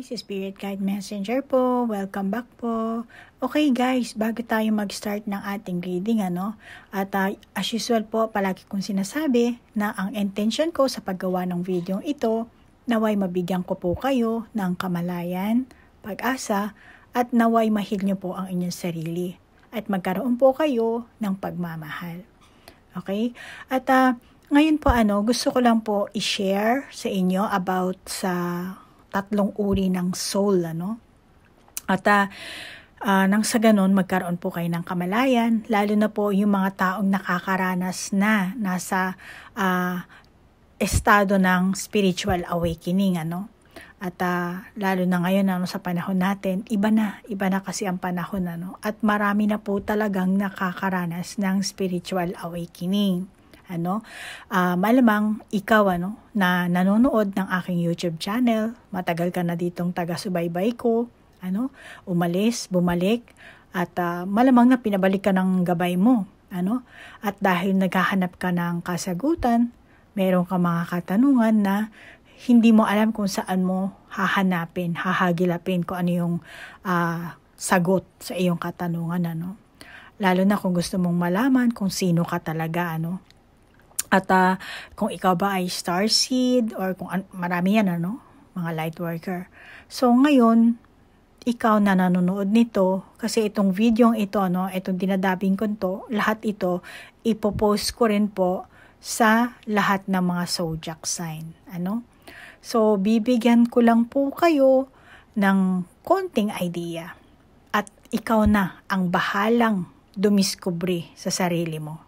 guys, Spirit Guide Messenger po. Welcome back po. Okay guys, bago tayo mag-start ng ating reading, at as usual po, palagi kong sinasabi na ang intention ko sa paggawa ng video ito, naway mabigyan ko po kayo ng kamalayan, pag-asa, at naway mahil niyo po ang inyong sarili. At magkaroon po kayo ng pagmamahal. Okay? At ngayon po gusto ko lang po i-share sa inyo about sa tatlong uri ng soul, At nang sa ganon, magkaroon po kayo ng kamalayan, lalo na po yung mga taong nakakaranas na nasa estado ng spiritual awakening, At lalo na ngayon, sa panahon natin, iba na kasi ang panahon, At marami na po talagang nakakaranas ng spiritual awakening. Malamang ikaw na nanonood ng aking YouTube channel, matagal ka na ditong taga-subaybay ko, umalis, bumalik, at malamang na pinabalik ka ng gabay mo, at dahil naghahanap ka ng kasagutan, meron ka mga katanungan na hindi mo alam kung saan mo hahanapin, hahagilapin kung ano yung sagot sa iyong katanungan, Lalo na kung gusto mong malaman kung sino ka talaga, At kung ikaw ba ay starseed or kung marami yan, mga light worker. So ngayon, ikaw na nanonood nito, kasi itong video ito, itong dinadabing ko to, lahat ito, ipopost ko rin po sa lahat ng mga zodiac sign. So bibigyan ko lang po kayo ng konting idea. At ikaw na ang bahalang dumiskubre sa sarili mo.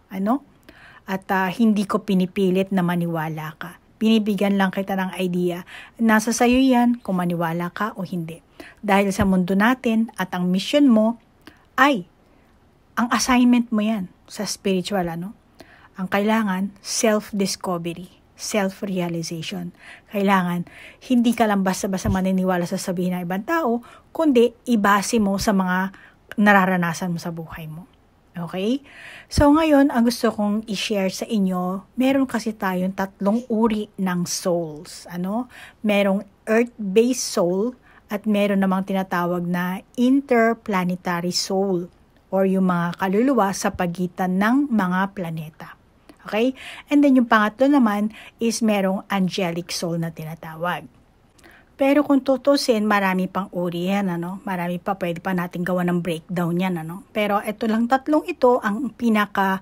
At hindi ko pinipilit na maniwala ka. Binibigyan lang kita ng idea. Nasa sayo yan kung maniwala ka o hindi. Dahil sa mundo natin at ang mission mo ay, ang assignment mo yan sa spiritual, Ang kailangan, self-discovery, self-realization. Kailangan, hindi ka lang basta-basta maniniwala sa sabihin ng ibang tao, kundi ibase mo sa mga nararanasan mo sa buhay mo. Okay? So ngayon, ang gusto kong i-share sa inyo, meron kasi tayong tatlong uri ng souls. Merong earth-based soul at meron namang tinatawag na interplanetary soul or yung mga kaluluwa sa pagitan ng mga planeta. Okay? And then yung pangatlo naman is merong angelic soul na tinatawag. Pero kung tutusin, marami pang uri yan, Marami pa, pwede pa natin gawa ng breakdown yan, Pero ito lang tatlong ito ang pinaka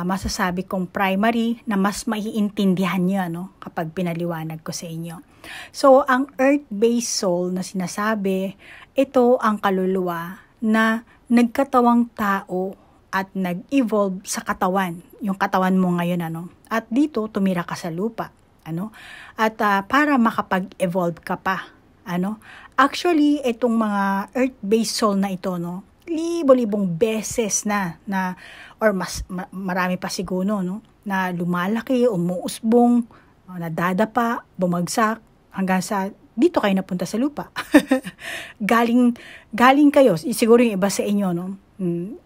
masasabi kong primary na mas maiintindihan nyo, kapag pinaliwanag ko sa inyo. So, ang earth-based soul na sinasabi, ito ang kaluluwa na nagkatawang tao at nag-evolve sa katawan. Yung katawan mo ngayon, At dito, tumira ka sa lupa. At para makapag-evolve ka pa, Actually, itong mga earth-based soul na ito, libo-libong beses na or marami pa siguro, na lumalaki, umuusbong, nadadapa, bumagsak, hanggang sa dito kayo napunta sa lupa. galing kayo, siguro yung iba sa inyo,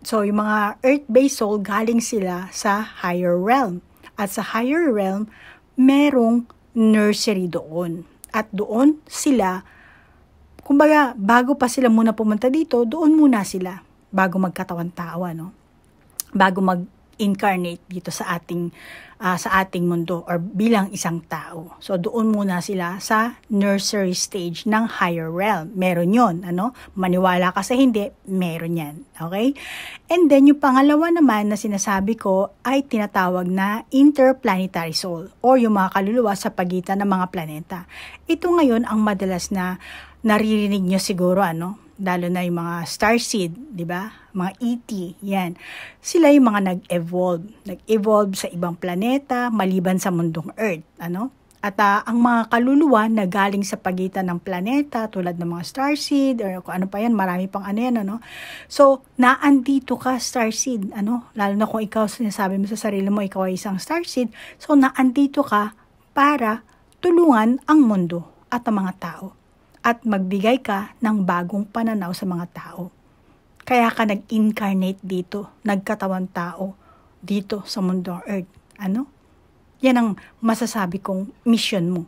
So, yung mga earth-based soul, galing sila sa higher realm. At sa higher realm, merong nursery doon. At doon sila, kumbaga, bago pa sila muna pumunta dito, doon muna sila, bago magkatawan tao, Bago mag-incarnate dito sa ating mundo or bilang isang tao. So, doon muna sila sa nursery stage ng higher realm. Meron yon, Maniwala ka sa hindi, meron yan. Okay? And then, yung pangalawa naman na sinasabi ko ay tinatawag na interplanetary soul or yung mga kaluluwa sa pagitan ng mga planeta. Ito ngayon ang madalas na naririnig nyo siguro, lalo na yung mga starseed, di ba? Mga ET, yan. Sila yung mga nag-evolve sa ibang planeta, maliban sa mundong Earth, At ang mga kaluluwa na galing sa pagitan ng planeta, tulad ng mga starseed, or kung ano pa yan, marami pang yan, So, naandito ka, starseed, Lalo na kung ikaw, sinasabi mo sa sarili mo, ikaw ay isang starseed, so naandito ka para tulungan ang mundo at ang mga tao. At magbigay ka ng bagong pananaw sa mga tao. Kaya ka nag-incarnate dito, nagkatawan tao dito sa mundong Earth. Yan ang masasabi kong mission mo.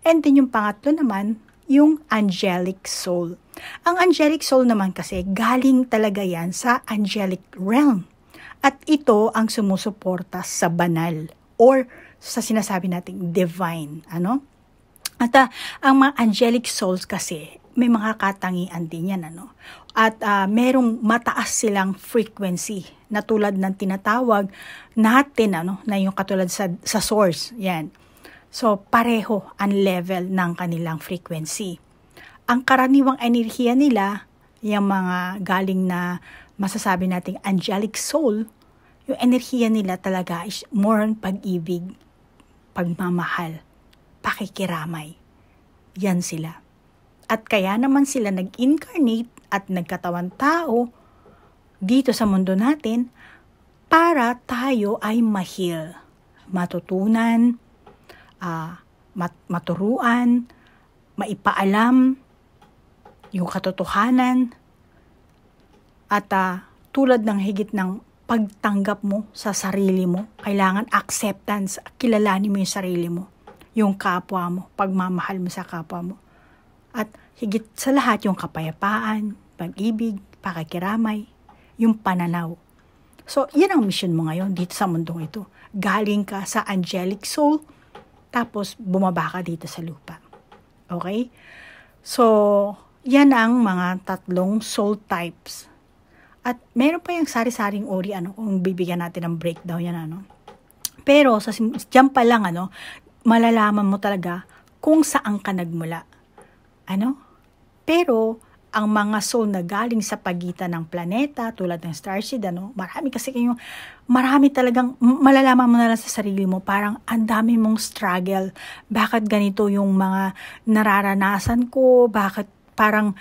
And then yung pangatlo naman, yung angelic soul. Ang angelic soul naman kasi galing talaga yan sa angelic realm. At ito ang sumusuporta sa banal or sa sinasabi nating divine. At ang mga angelic souls kasi may mga katangian din yan. At merong mataas silang frequency na tulad ng tinatawag natin na yung katulad sa source. Yan. So pareho ang level ng kanilang frequency. Ang karaniwang enerhiya nila, yung mga galing na masasabi nating angelic soul, yung enerhiya nila talaga is more on pag-ibig, pagmamahal, pakikiramay. Yan sila. At kaya naman sila nag-incarnate at nagkatawan tao dito sa mundo natin para tayo ay ma-heal, matutunan, maturuan, maipaalam yung katotohanan, at tulad ng higit ng pagtanggap mo sa sarili mo, kailangan acceptance, kilalanin mo yung sarili mo, yung kapwa mo, pagmamahal mo sa kapwa mo. At higit sa lahat yung kapayapaan, pag-ibig, pakikiramay, yung pananaw. So, yan ang mission mo ngayon dito sa mundong ito. Galing ka sa angelic soul, tapos bumaba ka dito sa lupa. Okay? So, yan ang mga 3 soul types. At meron pa yung sari-saring uri, kung bibigyan natin ng breakdown yan, Pero, dyan pa lang, malalaman mo talaga kung saan ka nagmula. Pero, ang mga soul na galing sa pagitan ng planeta, tulad ng starseed, marami talagang, malalaman mo na lang sa sarili mo, parang ang dami mong struggle. Bakit ganito yung mga nararanasan ko? Bakit parang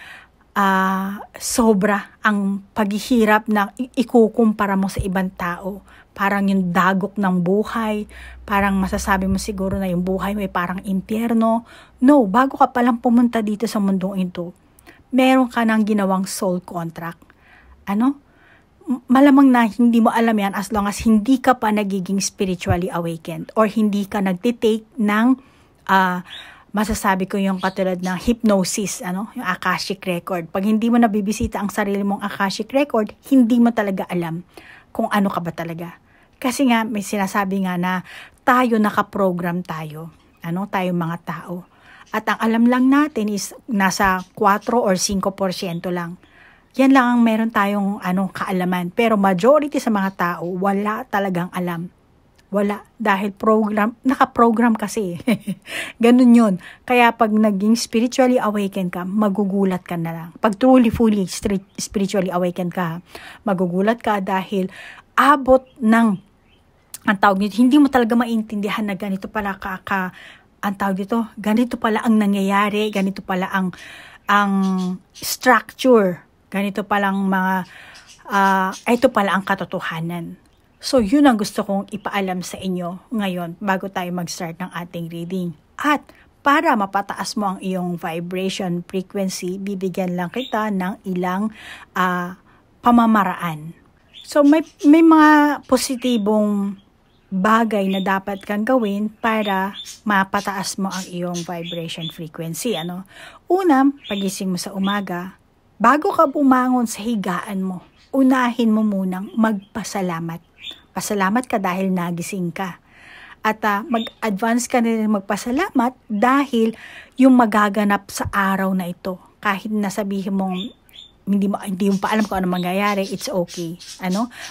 sobra ang paghihirap na ikukumpara mo sa ibang tao? Parang yung dagok ng buhay, parang masasabi mo siguro na yung buhay mo ay parang impyerno. No, bago ka palang pumunta dito sa mundong ito, meron ka nang ginawang soul contract. Malamang na hindi mo alam yan as long as hindi ka pa nagiging spiritually awakened or hindi ka nagtitake ng masasabi ko yung katulad ng hypnosis, yung Akashic record. Pag hindi mo nabibisita ang sarili mong Akashic record, hindi mo talaga alam kung ano ka ba talaga. Kasi nga, may sinasabi nga na tayo nakaprogram tayo. Tayo mga tao. At ang alam lang natin is nasa 4 or 5% lang. Yan lang ang meron tayong kaalaman. Pero majority sa mga tao, wala talagang alam. Wala. Dahil nakaprogram kasi. Ganun yun. Kaya pag naging spiritually awakened ka, magugulat ka na lang. Pag truly, fully spiritually awakened ka, magugulat ka dahil abot ng, ang tawag nito, hindi mo talaga maintindihan na ganito pala ang tawag dito, ganito pala ang nangyayari, ganito pala ang structure, ganito palang ito pala ang katotohanan. So, yun ang gusto kong ipaalam sa inyo ngayon bago tayo mag-start ng ating reading. At para mapataas mo ang iyong vibration frequency, bibigyan lang kita ng ilang pamamaraan. So, may mga positibong bagay na dapat kang gawin para mapataas mo ang iyong vibration frequency. Una, pagising mo sa umaga, bago ka bumangon sa higaan mo, unahin mo munang magpasalamat. Pasalamat ka dahil nagising ka. At mag-advance ka na rin magpasalamat dahil yung magaganap sa araw na ito. Kahit nasabihin mong hindi mo pa alam kung ano mangyayari, it's okay.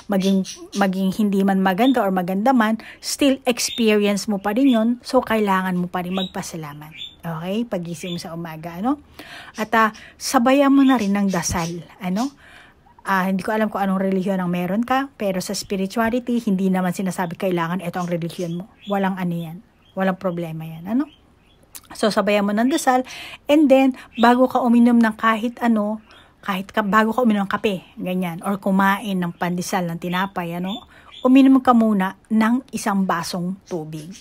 Maging hindi man maganda or maganda man, still experience mo pa rin yun, so kailangan mo pa rin magpasalamat. Okay? Pagising mo sa umaga, At sabayan mo na rin ng dasal, hindi ko alam kung anong relihiyon ang meron ka, pero sa spirituality, hindi naman sinasabi kailangan ito ang relihiyon mo. Walang yan. Walang problema yan, So, sabayan mo ng dasal, and then, bago ka uminom ng kahit bago ka uminom ng kape, ganyan, or kumain ng pandesal, ng tinapay, uminom ka muna ng 1 basong tubig.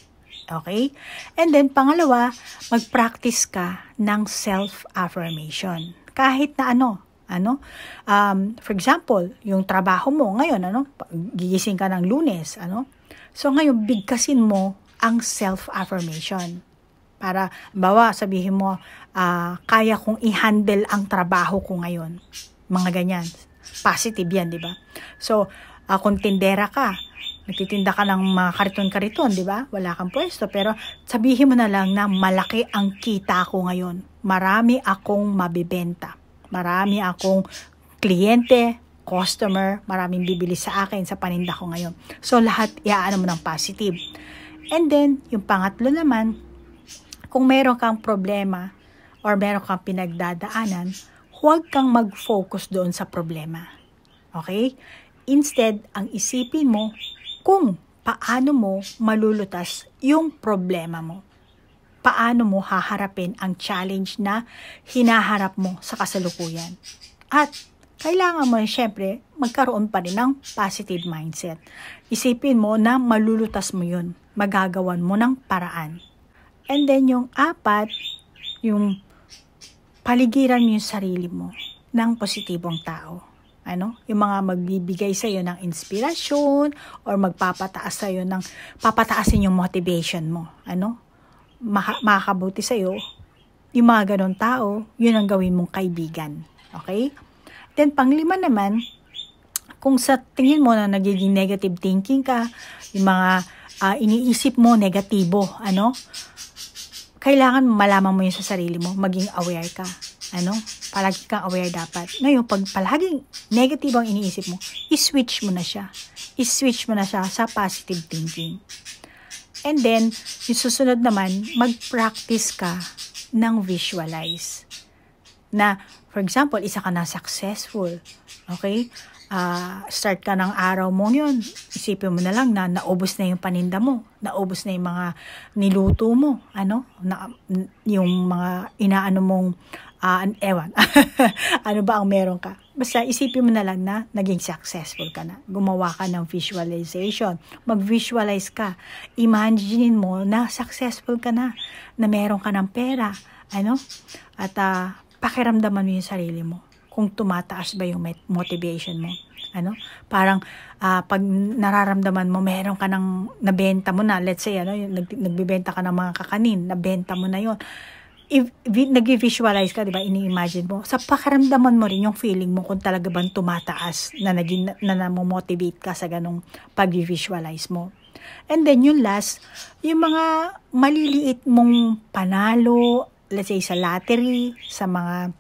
Okay? And then, pangalawa, mag-practice ka ng self-affirmation. Kahit na for example, yung trabaho mo ngayon, gigising ka ng Lunes, So, ngayon, bigkasin mo ang self-affirmation. Para, bawa, sabihin mo, kaya kong i-handle ang trabaho ko ngayon. Mga ganyan. Positive yan, di ba? So, kung tindera ka, nagtitinda ka ng mga kariton-kariton, di ba? Wala kang pwesto. Pero sabihin mo na lang na malaki ang kita ko ngayon. Marami akong mabibenta. Marami akong kliyente, customer, maraming bibili sa akin sa paninda ko ngayon. So, lahat iaano mo ng positive. And then, yung pangatlo naman, kung meron kang problema or meron kang pinagdadaanan, huwag kang mag-focus doon sa problema. Okay? Instead, ang isipin mo kung paano mo malulutas yung problema mo. Paano mo haharapin ang challenge na hinaharap mo sa kasalukuyan. At kailangan mo, syempre, magkaroon pa rin ng positive mindset. Isipin mo na malulutas mo yun. Magagawan mo ng paraan. And then yung 4, yung paligiran mo yung sarili mo ng positibong tao. Yung mga magbibigay sa iyo ng inspirasyon or magpapataas sa iyo papataasin yung motivation mo. Makakabuti sa iyo. Yung mga ganong tao, yun ang gawin mong kaibigan. Okay? Then, 5 naman, kung sa tingin mo na nagiging negative thinking ka, yung mga iniisip mo negatibo, kailangan malaman mo yun sa sarili mo, maging aware ka. Palagi kang aware dapat. Ngayon, pag palaging negative ang iniisip mo, i-switch mo na siya. I-switch mo na siya sa positive thinking. And then, yung susunod naman, mag-practice ka ng visualize. Na, for example, isa ka na successful. Okay? Start ka ng araw mo yun. Isipin mo na lang na naubos na yung paninda mo. Naubos na yung mga niluto mo. Yung mga inaano mong ewan. Ano ba ang meron ka? Basta isipin mo na lang na naging successful ka na. Gumawa ka ng visualization. Mag-visualize ka. Imagine mo na successful ka na. Na meron ka ng pera. At pakiramdaman mo yung sarili mo. Kung tumataas ba yung motivation mo. Parang pag nararamdaman mo, meron ka ng nabenta mo na, let's say, nagbibenta ka ng mga kakanin, nabenta mo na yon. Nag-visualize ka, di ba? Ini-imagine mo. Sa pakiramdaman mo rin yung feeling mo kung talaga bang tumataas na namomotivate ka sa ganong pag-visualize mo. And then yung last, yung mga maliliit mong panalo, let's say sa lottery, sa mga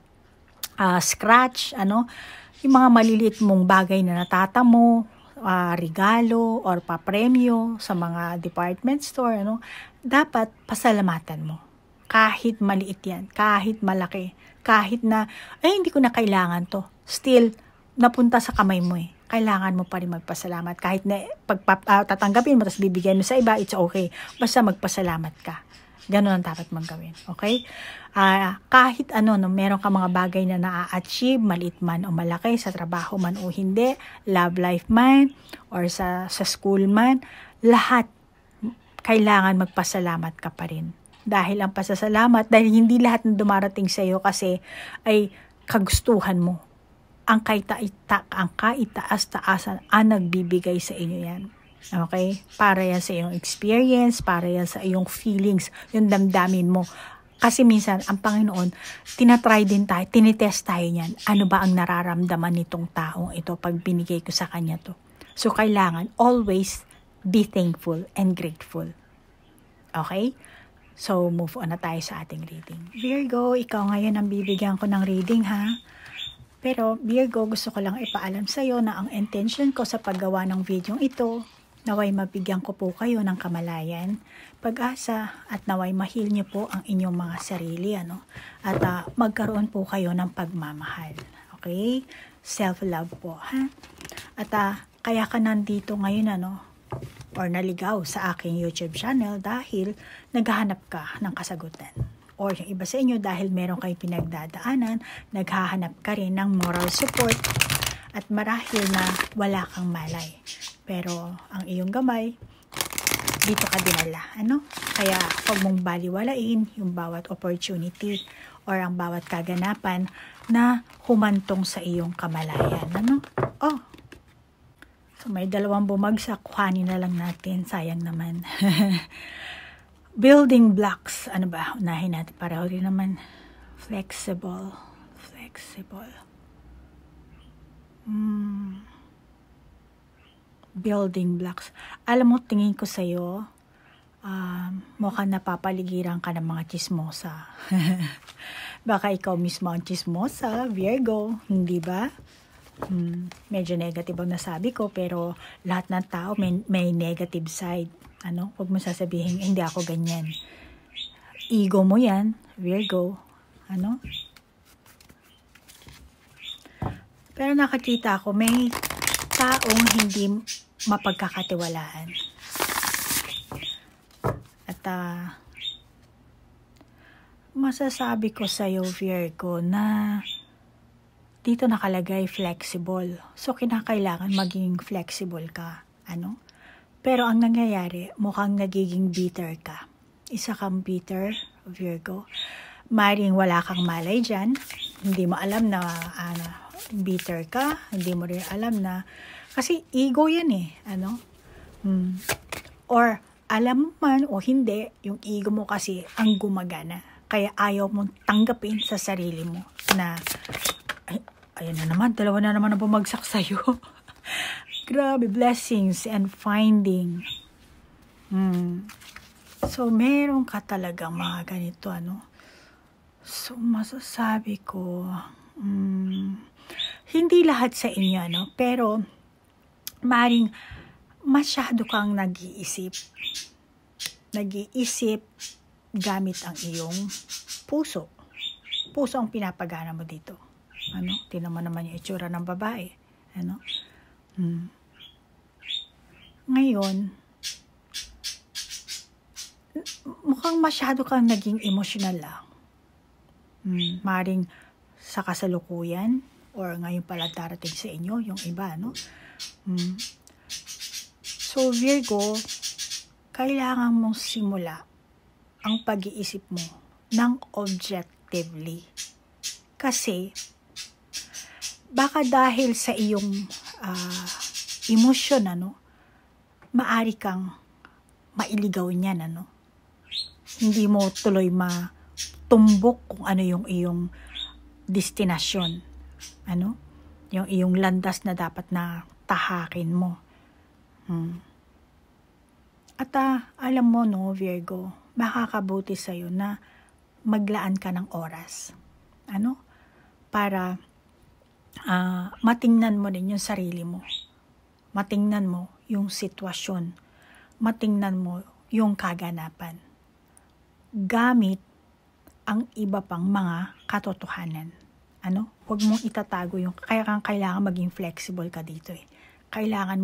scratch, yung mga maliliit mong bagay na natatamo, regalo or papremyo sa mga department store, dapat pasalamatan mo. Kahit maliit yan, kahit malaki, kahit na, hindi ko na kailangan to. Still, napunta sa kamay mo eh. Kailangan mo pa rin magpasalamat. Kahit na tatanggapin mo, tapos bibigyan mo sa iba, it's okay. Basta magpasalamat ka. Ganun ang dapat mong gawin. Okay? Kahit meron ka mga bagay na na-achieve, maliit man o malaki, sa trabaho man o hindi, love life man, or sa school man, lahat, kailangan magpasalamat ka pa rin. Dahil ang pasasalamat, dahil hindi lahat na dumarating sa iyo kasi ay kagustuhan mo. Ang kaitaas-taasan ang nagbibigay sa inyo yan. Okay? Para yan sa iyong experience, para yan sa iyong feelings, yung damdamin mo. Kasi minsan, ang Panginoon, tinatry din tayo, tinitest tayo niyan. Ano ba ang nararamdaman nitong taong ito pag binigay ko sa kanya to? So, kailangan always be thankful and grateful. Okay? So, move on na tayo sa ating reading. Virgo, ikaw ngayon ang bibigyan ko ng reading, ha? Pero, Virgo, gusto ko lang ipaalam sa'yo na ang intention ko sa paggawa ng video ito, naway mabigyan ko po kayo ng kamalayan, pag-asa, at naway mahil niyo po ang inyong mga sarili, At magkaroon po kayo ng pagmamahal. Okay? Self-love po, ha? At kaya ka nandito ngayon, or naligaw sa aking YouTube channel dahil naghahanap ka ng kasagutan. Or yung iba sa inyo dahil meron kayong pinagdadaanan, naghahanap ka rin ng moral support at marahil na wala kang malay. Pero ang iyong gamay, dito ka dinala. Kaya huwag mong baliwalain yung bawat opportunity or ang bawat kaganapan na humantong sa iyong kamalayan. So may 2 bumagsak, kuhanin na lang natin. Sayang naman. Building blocks. Ano ba? Unahin natin. Pareho rin naman. Flexible. Building blocks. Alam mo, tingin ko sa'yo, mukhang napapaligiran ka ng mga chismosa. Baka ikaw mismo ang chismosa, Virgo. Hindi ba? Medyo negative ang nasabi ko, pero lahat ng tao may negative side. Huwag mo sasabihin, hindi ako ganyan. Ego mo yan, Virgo. Pero nakakita ko, may taong hindi mapagkakatiwalaan. At masasabi ko sa'yo, Virgo, na dito nakalagay flexible. So, kinakailangan maging flexible ka. Pero ang nangyayari, mukhang nagiging bitter ka. Isa kang bitter, Virgo. Maring wala kang malay dyan. Hindi mo alam na bitter ka. Hindi mo rin alam na, kasi ego yan eh. Or alam man o hindi, yung ego mo kasi ang gumagana. Kaya ayaw mong tanggapin sa sarili mo na, ayan na naman, dalawa na naman ang bumagsak sa'yo. Grabe, blessings and finding. So, meron ka talagang mga ganito, So, masasabi ko, hindi lahat sa inyo, pero, maring masyado kang nag-iisip. Nag-iisip gamit ang iyong puso. Puso ang pinapagana mo dito. Tingnan mo naman yung itsura ng babae. Ngayon, mukhang masyado kang naging emotional lang. Maring sa kasalukuyan or ngayon pala darating sa inyo, yung iba, So, Virgo, kailangan mong simula ang pag-iisip mo ng objectively. Kasi, baka dahil sa iyong emosyon, maari kang mailigaw niyan, Hindi mo tuloy matumbok kung ano yung iyong destinasyon, yung iyong landas na dapat na tahakin mo. At alam mo, Virgo, makakabuti sa'yo na maglaan ka ng oras. Para matingnan mo din yung sarili mo. Matingnan mo yung sitwasyon. Matingnan mo yung kaganapan. Gamit ang iba pang mga katotohanan. Huwag mong itatago yung, kailangan maging flexible ka dito eh. Kailangan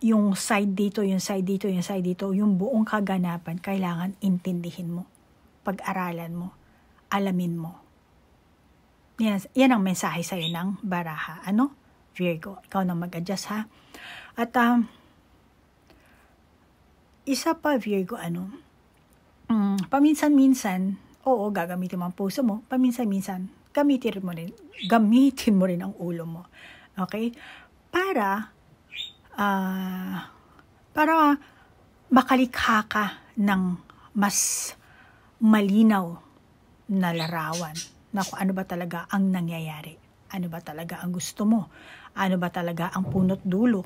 yung side dito, yung side dito, yung side dito, yung buong kaganapan, kailangan intindihin mo, pag-aralan mo, alamin mo. Yan ang mensahe sa'yo ng baraha. Virgo, ikaw na mag-adjust ha. At isa pa, Virgo, paminsan-minsan, oo, gagamitin mo ang puso mo, paminsan-minsan, gamitin mo rin ang ulo mo. Okay? Para makalikha ka ng mas malinaw na larawan na kung ano ba talaga ang nangyayari. Ano ba talaga ang gusto mo? Ano ba talaga ang punot dulo?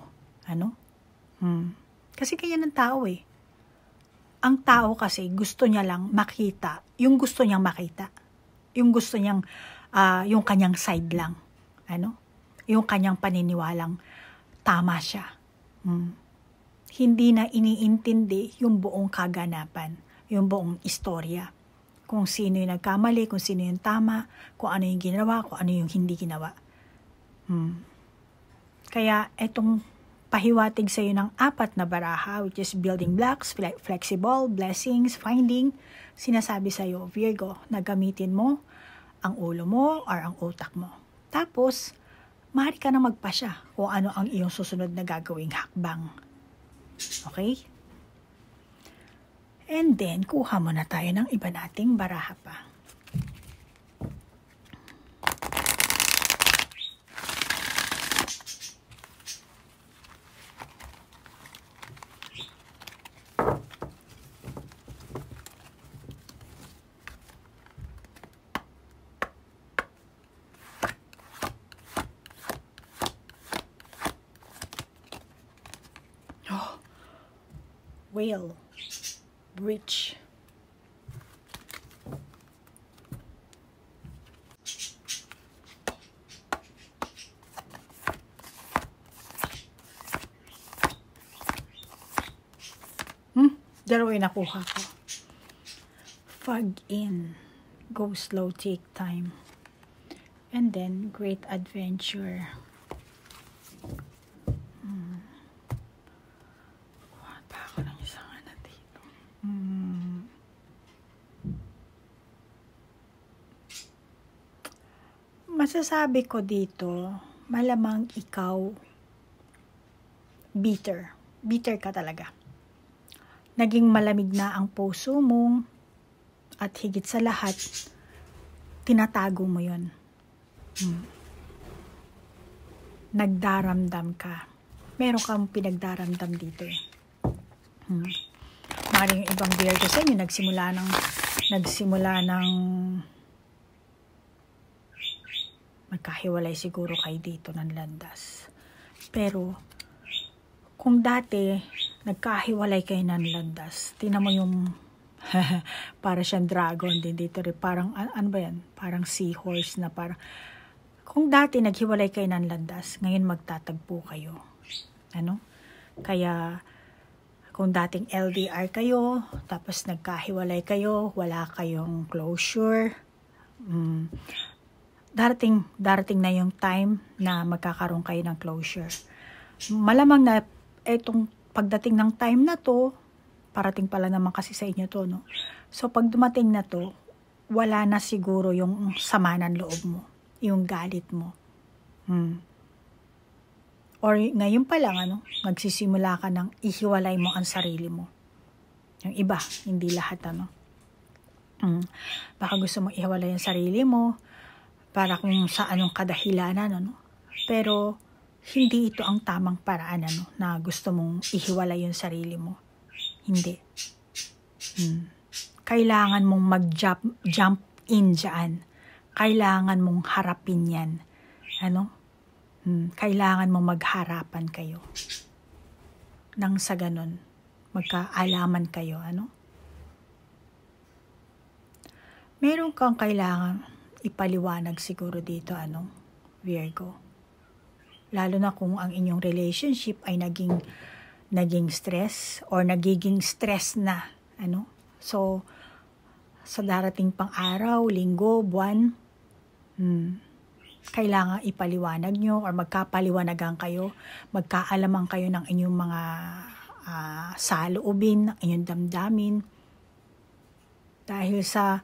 Kasi kaya ng tao eh. Ang tao kasi gusto niya lang makita, yung gusto niyang makita. Yung gusto niyang, yung kanyang side lang. Yung kanyang paniniwalang tama siya. Hindi na iniintindi yung buong kaganapan, yung buong istorya. Kung sino yung nagkamali, kung sino yung tama, kung ano yung ginawa, kung ano yung hindi ginawa. Kaya etong pahiwatig sa iyo ng 4 na baraha, which is building blocks, flexible, blessings, finding, sinasabi sa iyo, Virgo, na gamitin mo ang ulo mo or ang utak mo. Tapos, maaari ka na magpasya kung ano ang iyong susunod na gagawing hakbang. Okay? And then, kuha muna tayo ng iba nating baraha pa. Whale. Bridge. Dalawa yung nakuha ko. Fog in. Go slow, take time. And then, great adventure. Kuha pa ako ng isang ano dito. Masasabi ko dito, malamang ikaw, bitter. Bitter ka talaga. Naging malamig na ang puso mo at higit sa lahat, tinatago mo yon. Nagdaramdam ka. Meron kang pinagdaramdam dito eh. Maring ibang Virgo sa inyo, nagsimula ng magkahiwalay siguro kayo dito ng landas. Pero, kung dati, nagkahiwalay kayo ng landas, tingnan mo yung para siyang dragon din dito rin. Parang, ano ba yan? Parang seahorse na parang, kung dati naghiwalay kayo ng landas, ngayon magtatagpo kayo. Ano? Kaya, kung dating LDR kayo, tapos nagkahiwalay kayo, wala kayong closure, darating na yung time na magkakaroon kayo ng closure. Malamang na etong pagdating ng time na to, parating pala naman kasi sa inyo to, no? So, pag dumating na to, wala na siguro yung sama ng loob mo, yung galit mo. Or ngayon pa lang, ano, magsisimula ka ng ihiwalay mo ang sarili mo. Yung iba, hindi lahat, ano. Baka gusto mo ihiwalay ang sarili mo, para kung sa anong kadahilanan, ano. Pero, hindi ito ang tamang paraan, ano, na gusto mong ihiwalay yung sarili mo. Hindi. Kailangan mong mag-jump in dyan. Kailangan mong harapin yan. Ano? Kailangan mong magharapan kayo. Nang sa ganun, magkaalaman kayo, ano? Meron kang kailangan ipaliwanag siguro dito, ano, Virgo. Lalo na kung ang inyong relationship ay naging stress or nagiging stress na, ano. So, sa darating pang araw, linggo, buwan, kailangan ipaliwanag nyo or magkapaliwanagan kayo, magkaalaman kayo ng inyong mga saloobin, ng inyong damdamin. Dahil sa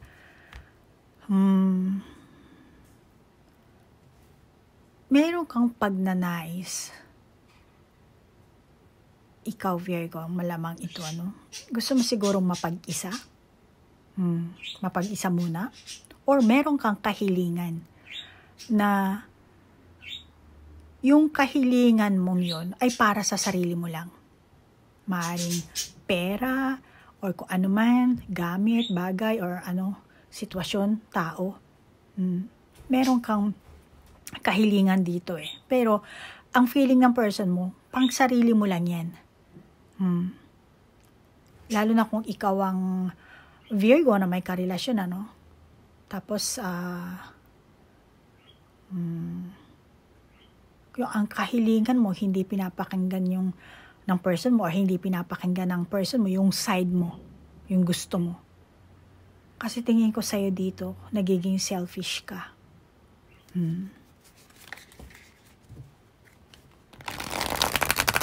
meron kang pagnanais, ikaw Virgo, malamang ito, ano, gusto mo sigurong mapag-isa, mapag-isa muna, or meron kang kahilingan na yung kahilingan mong yon ay para sa sarili mo lang. Maaaring pera, or kung ano man, gamit, bagay, or ano, sitwasyon, tao. Meron kang kahilingan dito eh. Pero, ang feeling ng person mo, pang sarili mo lang yan. Lalo na kung ikaw ang Virgo na may karelasyon, ano? Tapos, yung ang kahilingan mo, hindi pinapakinggan yung ng person mo, or hindi pinapakinggan ng person mo, yung side mo, yung gusto mo. Kasi tingin ko sa'yo dito, nagiging selfish ka.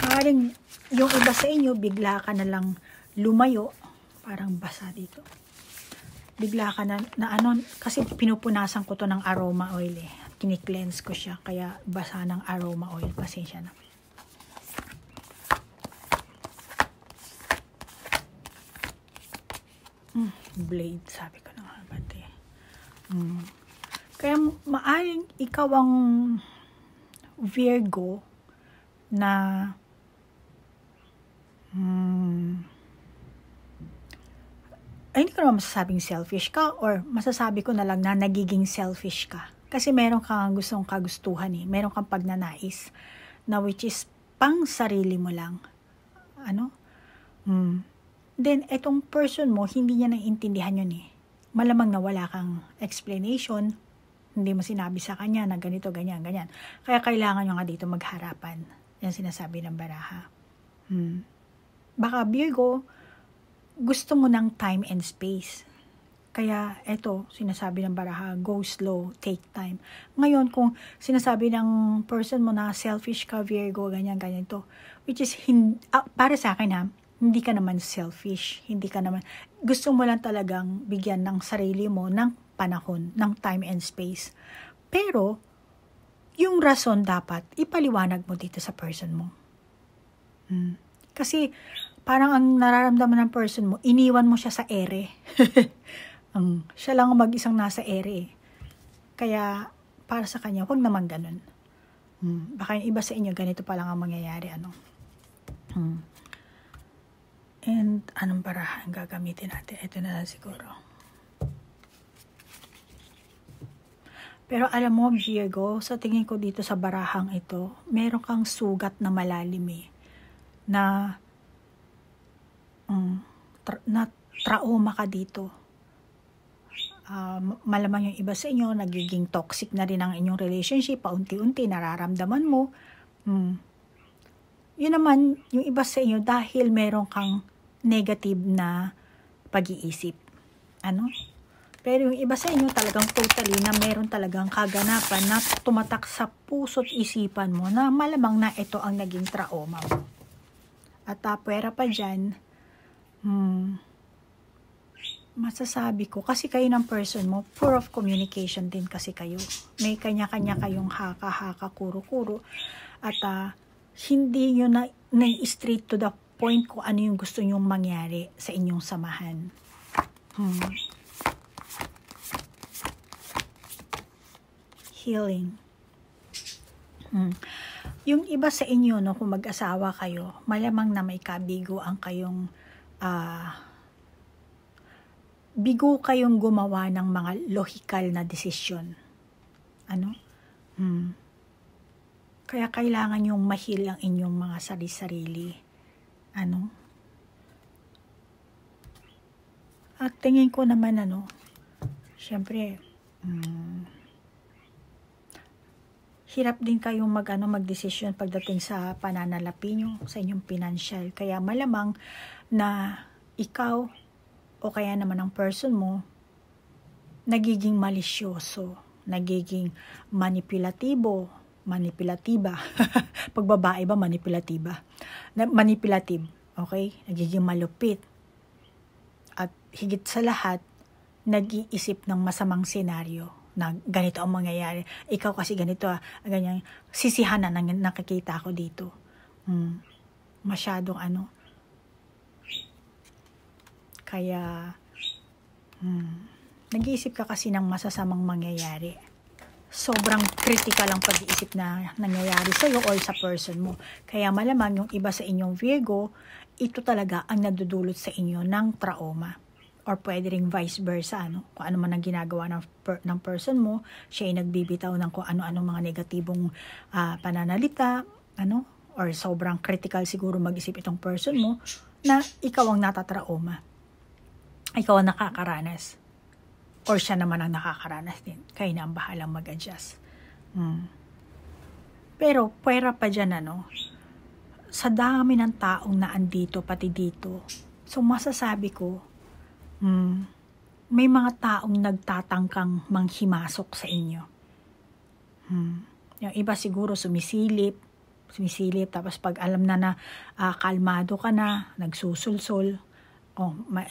Maaaring yung iba sa inyo, bigla ka na lang lumayo, parang basa dito. Bigla ka na ano, kasi pinupunasan ko to ng aroma oil eh. Kini-cleanse ko siya, kaya basa ng aroma oil. Pasensya na. Blade, sabi ko na nga ba't eh. Kaya maaaring ikaw ang Virgo na ay, hindi ko naman masasabing selfish ka, or masasabi ko na lang na nagiging selfish ka. Kasi meron kang gustong kagustuhan eh. Meron kang pagnanais na which is pang sarili mo lang. Ano? Then, etong person mo, hindi niya naiintindihan yun eh. Malamang na wala kang explanation, hindi mo sinabi sa kanya na ganito, ganyan, ganyan. Kaya kailangan nyo nga dito magharapan. Yan sinasabi ng baraha. Baka Virgo, gusto mo ng time and space. Kaya eto, sinasabi ng baraha, go slow, take time. Ngayon, kung sinasabi ng person mo na selfish ka, Virgo, ganyan, ganyan to, which is, para sa akin ha, hindi ka naman selfish, hindi ka naman, gusto mo lang talagang bigyan ng sarili mo ng panahon, ng time and space. Pero, yung rason dapat, ipaliwanag mo dito sa person mo. Kasi, parang ang nararamdaman ng person mo, iniwan mo siya sa ere. Siya lang mag-isang nasa ere. Kaya, para sa kanya, huwag naman ganun. Baka yung iba sa inyo, ganito pa lang ang mangyayari. And, anong baraha ang gagamitin natin? Ito na lang siguro. Pero alam mo, Virgo, sa tingin ko dito sa barahang ito, meron kang sugat na malalim eh. Na trauma ka dito. Malamang yung iba sa inyo, nagiging toxic na rin ang inyong relationship, paunti-unti, nararamdaman mo. Yun naman, yung iba sa inyo, dahil meron kang negative na pag-iisip. Pero yung iba sa inyo talagang totally na meron talagang kaganapan na tumatak sa puso't isipan mo na malamang na ito ang naging trauma mo. At pwera pa dyan, masasabi ko, kasi kayo ng person mo, poor of communication din kasi kayo. May kanya-kanya kayong haka-haka, kuro-kuro. At hindi nyo na straight to the point kung ano yung gusto nyong mangyari sa inyong samahan. Healing. Yung iba sa inyo, no, kung mag-asawa kayo, malamang na may kabigo ang kayong bigo kayong gumawa ng mga logical na desisyon. Kaya kailangan yung mahil ang inyong mga sarili-sarili. At tingin ko naman, syempre, hirap din kayong magdesisyon pagdating sa pananalapi nyo, sa inyong financial. Kaya malamang na ikaw o kaya naman ang person mo nagiging malisyoso, nagiging manipulatiba. Pag babae ba, manipulative, okay? Nagiging malupit. At higit sa lahat, nag-iisip ng masamang senaryo na ganito ang mangyayari. Ikaw kasi ganito, ganyan. Sisihan na nakikita ko dito. Masyadong Kaya, nag-iisip ka kasi ng masasamang mangyayari. Sobrang critical ang pag-iisip na nangyayari sa'yo or sa person mo. Kaya malamang yung iba sa inyong Virgo, ito talaga ang nadudulot sa inyo ng trauma. Or pwede ring vice versa, kung ano man ang ginagawa ng person mo, siya ay nagbibitaw ng kung ano-ano mga negatibong pananalita, or sobrang critical siguro mag-isip itong person mo, na ikaw ang natatrauma. Ikaw ang nakakaranas. Or siya naman ang nakakaranas din. Kayo na ang bahalang mag-adjust. Pero, pwera pa dyan, sa dami ng taong naandito, pati dito, so masasabi ko, may mga taong nagtatangkang manghimasok sa inyo. Yung iba siguro sumisilip, tapos pag alam na kalmado ka na, nagsusulsol,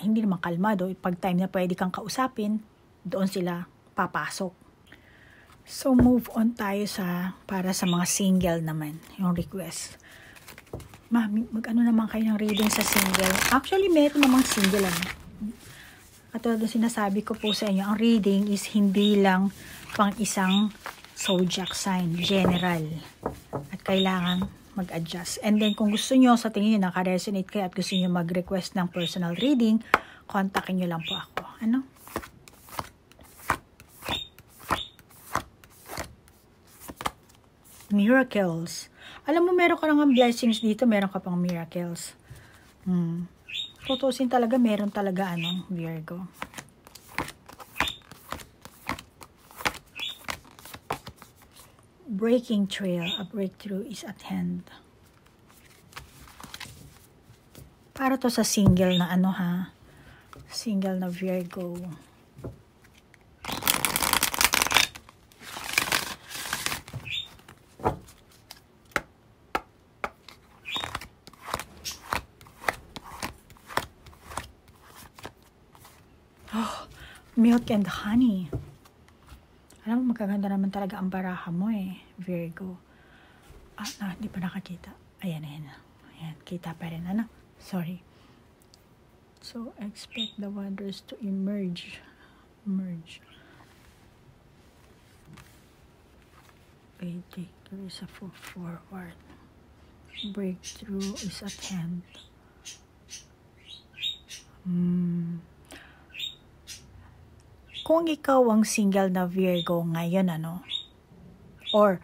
hindi naman kalmado, pag time na pwede kang kausapin, doon sila papasok. So move on tayo para sa mga single naman, yung request. Mami, naman kayo ng reading sa single. Actually, meron namang single Katulad ng sinasabi ko po sa inyo, ang reading is hindi lang pang isang zodiac sign, general. At kailangan mag-adjust. And then kung gusto nyo, sa tingin nyo naka-resonate kayo at gusto nyo mag-request ng personal reading, kontakin nyo lang po ako. Miracles. Alam mo, meron ka lang blessings dito, meron ka pang miracles. tutusin talaga, meron talaga Virgo. Breaking trail, a breakthrough is at hand. Para to sa single na single na Virgo. Oh, milk and honey. Alam mo, magaganda naman talaga ang baraha mo Virgo. Hindi pa nakakita. Ayan. Ayan, kita pa rin, Sorry. So, expect the wonders to emerge. Take a forward. Breakthrough is at hand. Kung ikaw ang single na Virgo ngayon, or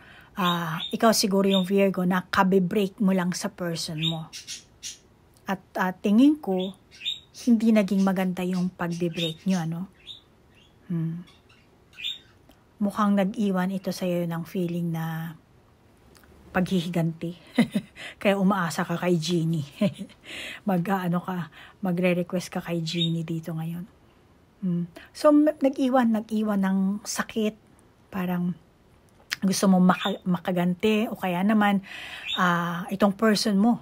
ikaw siguro yung Virgo na kabe-break mo lang sa person mo. At tingin ko, hindi naging maganda yung pagbe-break nyo, Mukhang nag-iwan ito sa'yo ng feeling na paghihiganti. Kaya umaasa ka kay Genie. Magre-request ka kay Genie dito ngayon. So, nag-iwan ng sakit. Parang gusto mo makaganti o kaya naman itong person mo.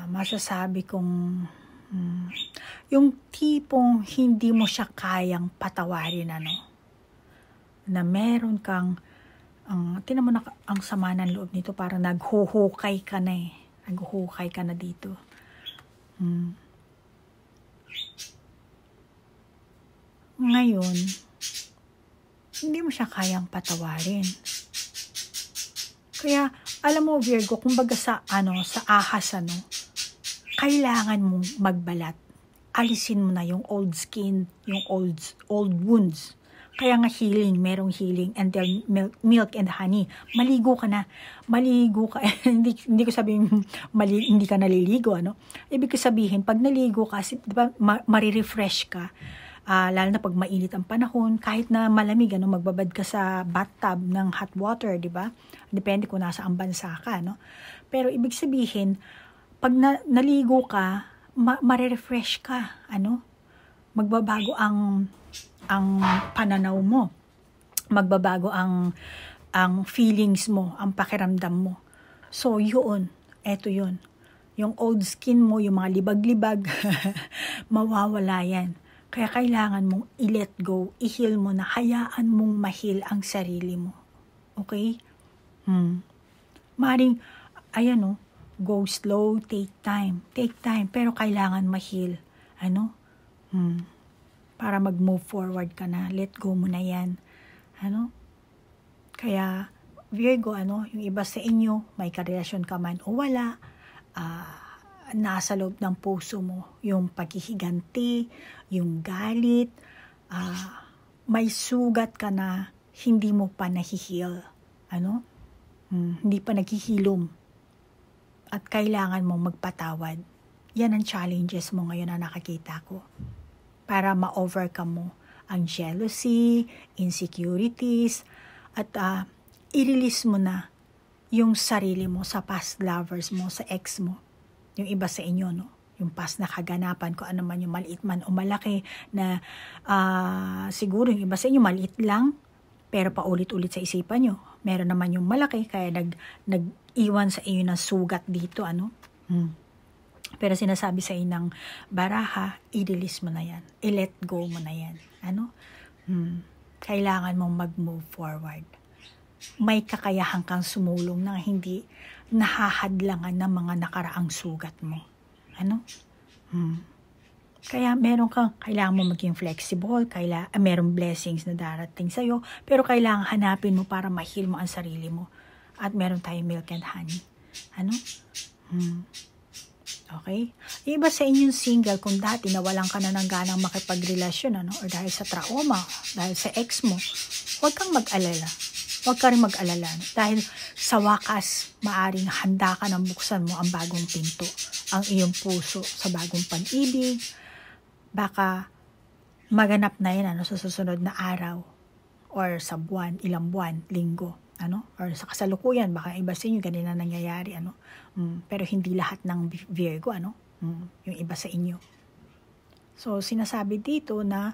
Masasabi kong yung tipong hindi mo siya kayang patawarin, na meron kang tinan mo na ang sama ng loob nito, parang naghuhukay ka na naghuhukay ka na dito. Ngayon, hindi mo siya kayang patawarin. Kaya, alam mo Virgo, kumbaga sa ahas, kailangan mong magbalat. Alisin mo na yung old skin, yung old wounds. Kaya nga healing, merong healing, and then milk and honey. Maligo ka na. Maligo ka. hindi ko sabihin hindi ka naliligo, Ibig ko sabihin, pag naligo ka, diba, marirefresh ka. Lalo na pag mainit ang panahon, kahit na malamig, magbabad ka sa bathtub ng hot water, di ba? Depende kung nasa ang bansa ka, Pero ibig sabihin, pag naligo ka, marirefresh ka, Magbabago ang pananaw mo. Magbabago ang feelings mo, ang pakiramdam mo. So, eto yun. Yung old skin mo, yung mga libag-libag, mawawala yan. Kaya kailangan mong i-let go, i-heal mo na, hayaan mong ma-heal ang sarili mo. Okay? Maring, go slow, take time. Take time, pero kailangan ma-heal. Para mag-move forward ka na, let go mo na yan. Kaya, Virgo, yung iba sa inyo, may karelasyon ka man o wala, nasa loob ng puso mo yung paghihiganti, yung galit, may sugat ka na hindi mo pa nahihil. Hindi pa naghihilom. At kailangan mong magpatawad. Yan ang challenges mo ngayon na nakakita ko. Para ma-overcome mo ang jealousy, insecurities, at i-release mo na yung sarili mo sa past lovers mo, sa ex mo. Yung iba sa inyo, yung past na kaganapan, kung ano man yung maliit man o malaki, na siguro yung iba sa inyo maliit lang, pero paulit-ulit sa isipan nyo. Meron naman yung malaki, kaya nag-iwan sa inyo ng sugat dito, Pero sinasabi sa inyo ng baraha, i-release mo na yan. I-let go mo na yan. Kailangan mong mag-move forward. May kakayahan kang sumulong na hindi nahahadlangan ng mga nakaraang sugat mo. Kaya kailangan mo maging flexible, merong blessings na darating sa'yo, pero kailangan hanapin mo para ma-heal mo ang sarili mo. At meron tayong milk and honey. Okay? Iba sa inyong single, kung dati nawalan ka na ng ganang makipagrelasyon, or dahil sa trauma, dahil sa ex mo, huwag kang mag-alala. Huwag ka rin mag-alala. Dahil sa wakas, maaring handa ka nang buksan mo ang bagong pinto. ang iyong puso sa bagong pag-ibig. Baka maganap na yan sa susunod na araw or sa buwan, ilang buwan, linggo, or sa kasalukuyan, baka iba sa inyo ganun na nangyayari, pero hindi lahat ng Virgo, yung iba sa inyo. So, sinasabi dito na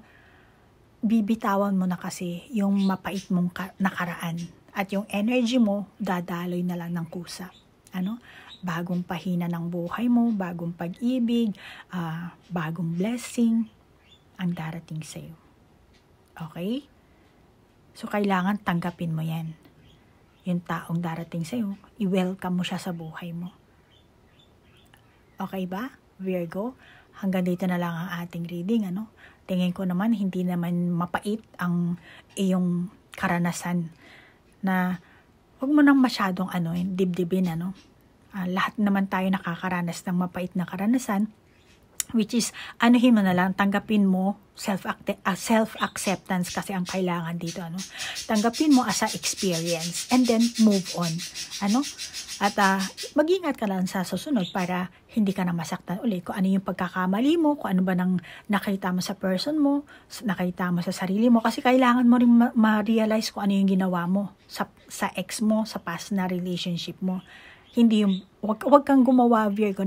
bibitawan mo na kasi yung mapait mong nakaraan at yung energy mo dadaloy na lang ng kusa. Bagong pahina ng buhay mo, bagong pag-ibig, bagong blessing ang darating sa iyo. Okay? So, kailangan tanggapin mo yan. Yung taong darating sa iyo, i-welcome mo siya sa buhay mo. Okay ba, Virgo? Hanggang dito na lang ang ating reading, Tingin ko naman, hindi naman mapait ang iyong karanasan na huwag mo nang masyadong dibdibin, lahat naman tayo nakakaranas ng mapait na karanasan, which is, anuhin mo na lang, tanggapin mo, self-acceptance kasi ang kailangan dito, Tanggapin mo as a experience, and then move on, At mag-ingat ka lang sa susunod para hindi ka na masaktan ulit. Kung ano yung pagkakamali mo, kung ano ba nang nakita mo sa person mo, nakita mo sa sarili mo, kasi kailangan mo rin ma-realize kung ano yung ginawa mo sa ex mo, sa past na relationship mo. Hindi yung, wag kang gumawa, Virgo,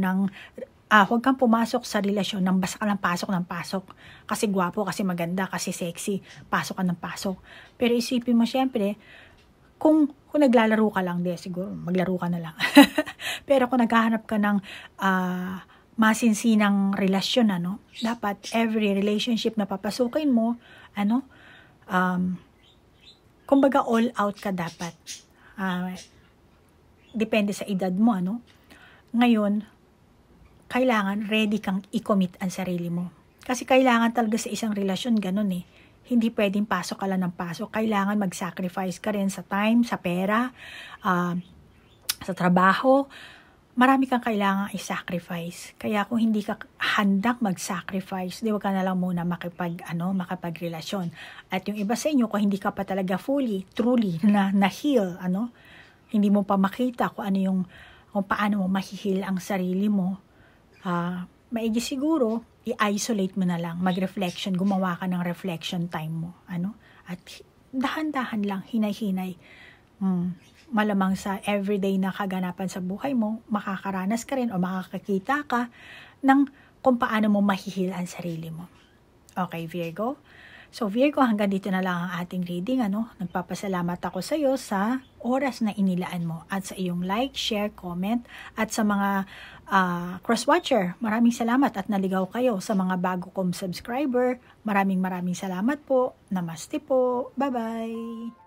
huwag kang pumasok sa relasyon nang basta ka lang pasok ng pasok. Kasi gwapo, kasi maganda, kasi sexy, pasok ka ng pasok. Pero isipin mo syempre, kung naglalaro ka lang, siguro maglaro ka na lang. Pero kung naghahanap ka ng masinsinang relasyon, dapat every relationship na papasukin mo, kumbaga all out ka dapat. Depende sa edad mo, Ngayon, kailangan ready kang i-commit ang sarili mo. Kasi kailangan talaga sa isang relasyon ganun Hindi pwedeng pasok ka lang ng pasok. Kailangan mag-sacrifice ka rin sa time, sa pera, sa trabaho. Marami kang kailangan i-sacrifice. Kaya kung hindi ka handang mag-sacrifice, wag ka na lang muna makipagrelasyon. At yung iba sa inyo, kung hindi ka pa talaga truly na-heal, hindi mo pa makita kung paano mo mahihil ang sarili mo, maigi siguro, i-isolate mo na lang, mag-reflection, gumawa ka ng reflection time mo, at dahan-dahan lang, hinay-hinay, malamang sa everyday na kaganapan sa buhay mo, makakaranas ka rin o makakakita ka ng kung paano mo mahihil ang sarili mo. Okay, Virgo? So, Virgo, hanggang dito na lang ang ating reading, Nagpapasalamat ako sa iyo sa oras na inilaan mo at sa iyong like, share, comment, at sa mga cross-watcher, maraming salamat at naligaw kayo. Sa mga bago kong subscriber, maraming salamat po. Namaste po. Bye-bye!